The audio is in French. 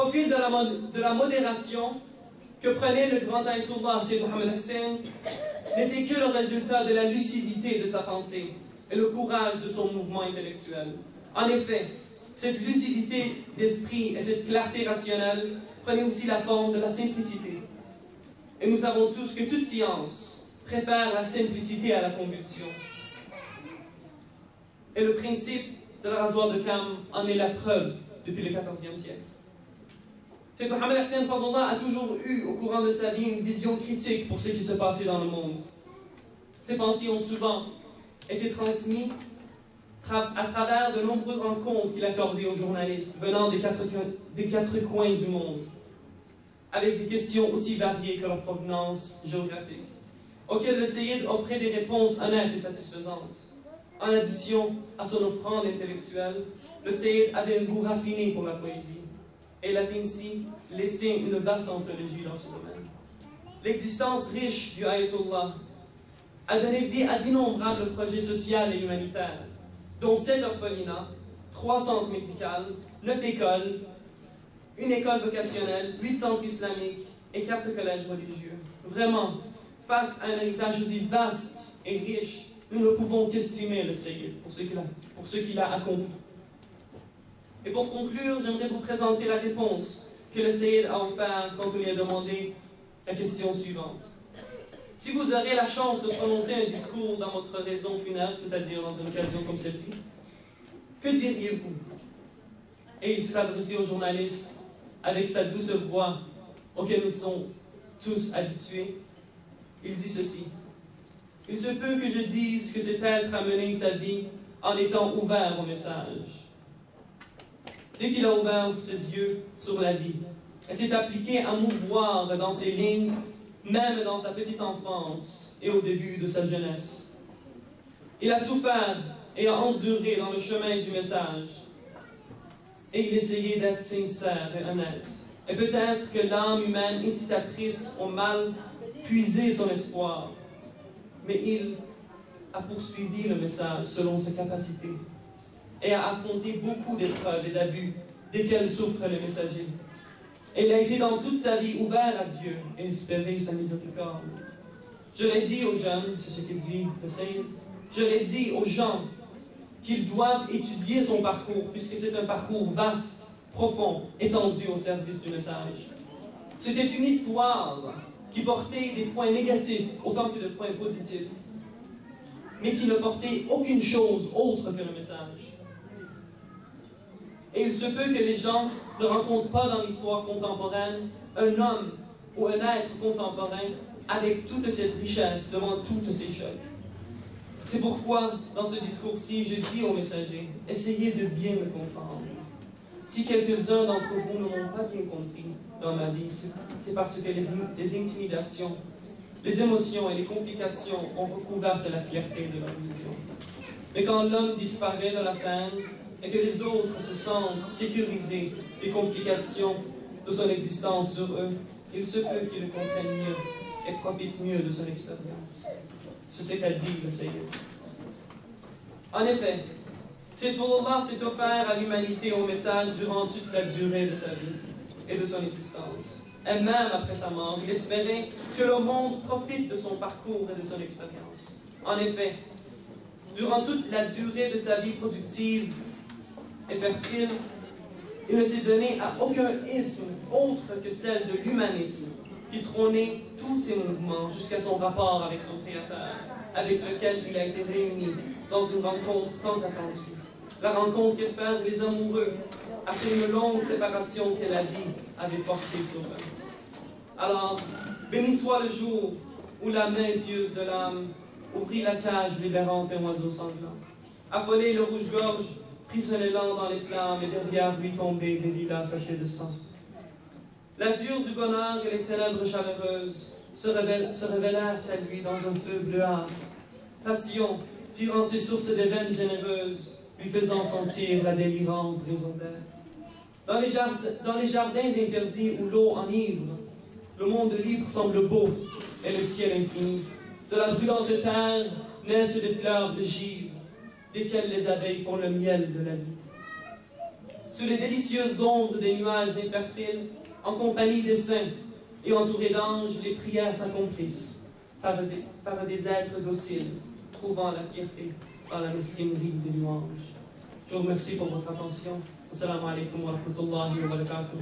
profil de la modération que prenait le grand Ayatollah Sayyid Mohammed Hussein n'était que le résultat de la lucidité de sa pensée et le courage de son mouvement intellectuel. En effet, cette lucidité d'esprit et cette clarté rationnelle prenaient aussi la forme de la simplicité. Et nous savons tous que toute science préfère la simplicité à la convulsion. Et le principe de la rasoir de Cam en est la preuve depuis le XIVe siècle. Sayyid Mohammed Hussein a toujours eu, au courant de sa vie, une vision critique pour ce qui se passait dans le monde. Ses pensées ont souvent été transmises à travers de nombreuses rencontres qu'il accordait aux journalistes venant des quatre coins du monde, avec des questions aussi variées que leur provenance géographique, auxquelles le Sayyid offrait des réponses honnêtes et satisfaisantes. En addition à son offrande intellectuelle, le Sayyid avait un goût raffiné pour la poésie, et il a ainsi laissé une vaste anthologie dans ce domaine. L'existence riche du Ayatollah a donné vie à d'innombrables projets sociaux et humanitaires, dont 7 orphelinats, 3 centres médicaux, 9 écoles, une école vocationnelle, 8 centres islamiques et 4 collèges religieux. Vraiment, face à un héritage aussi vaste et riche, nous ne pouvons qu'estimer le Sayyid pour ce qu'il a accompli. Et pour conclure, j'aimerais vous présenter la réponse que le Sayyid a offerte quand on lui a demandé la question suivante. Si vous aurez la chance de prononcer un discours dans votre raison funèbre, c'est-à-dire dans une occasion comme celle-ci, que diriez-vous? Et il s'est adressé aux journalistes avec sa douce voix, auquel nous sommes tous habitués. Il dit ceci: « Il se peut que je dise que cet être a mené sa vie en étant ouvert au message. Dès qu'il a ouvert ses yeux sur la vie, elle s'est appliquée à mouvoir dans ses lignes, même dans sa petite enfance et au début de sa jeunesse. Il a souffert et a enduré dans le chemin du message. Et il essayait d'être sincère et honnête. Et peut-être que l'âme humaine incitatrice au mal puisait son espoir. Mais il a poursuivi le message selon ses capacités et a affronté beaucoup d'épreuves et d'abus desquels souffre le messager. Et il a été dans toute sa vie ouvert à Dieu et espéré sa miséricorde. J'aurais dit aux jeunes, c'est ce qu'il dit le Sayyid, j'aurais dit aux gens qu'ils doivent étudier son parcours, puisque c'est un parcours vaste, profond, étendu au service du message. C'était une histoire qui portait des points négatifs autant que de points positifs, mais qui ne portait aucune chose autre que le message. Et il se peut que les gens ne rencontrent pas dans l'histoire contemporaine un homme ou un être contemporain avec toute cette richesse devant tous ces chocs. C'est pourquoi, dans ce discours-ci, je dis aux messagers, essayez de bien me comprendre. Si quelques-uns d'entre vous ne m'ont pas bien compris dans ma vie, c'est parce que les intimidations, les émotions et les complications ont recouvert de la fierté de leur vision. Mais quand l'homme disparaît de la scène et que les autres se sentent sécurisés des complications de son existence sur eux, il se peut qu'ils le comprennent mieux et profitent mieux de son expérience. C'est ce qu'a dit le Sayyid. En effet, Sayyidullah s'est offert à l'humanité au message durant toute la durée de sa vie et de son existence. Et même après sa mort, il espérait que le monde profite de son parcours et de son expérience. En effet, durant toute la durée de sa vie productive et fertile, il ne s'est donné à aucun isme autre que celle de l'humanisme, qui trônait tous ses mouvements jusqu'à son rapport avec son Créateur, avec lequel il a été réuni dans une rencontre tant attendue. La rencontre qu'espèrent les amoureux après une longue séparation que la vie avait portée sur eux. Alors, béni soit le jour où la main pieuse de l'âme ouvrit la cage libérant un oiseau sanglant. Affolé le rouge-gorge, prisonnant dans les flammes et derrière lui tombaient des lilas tachés de sang. L'azur du bonheur et les ténèbres chaleureuses se révélèrent à lui dans un feu bleuâtre. Passion, tirant ses sources des veines généreuses, lui faisant sentir la délirante raison d'être. Dans les jardins interdits où l'eau enivre, le monde libre semble beau et le ciel infini. De la brûlante terre naissent des fleurs de givre, desquelles les abeilles font le miel de la vie. sous les délicieuses ombres des nuages infertiles, en compagnie des saints et entourés d'anges, les prières s'accomplissent par des êtres dociles, trouvant la fierté dans la mesquinerie des louanges. Je vous remercie pour votre attention. Assalamu alaikum wa rahmatullahi wa barakatuh.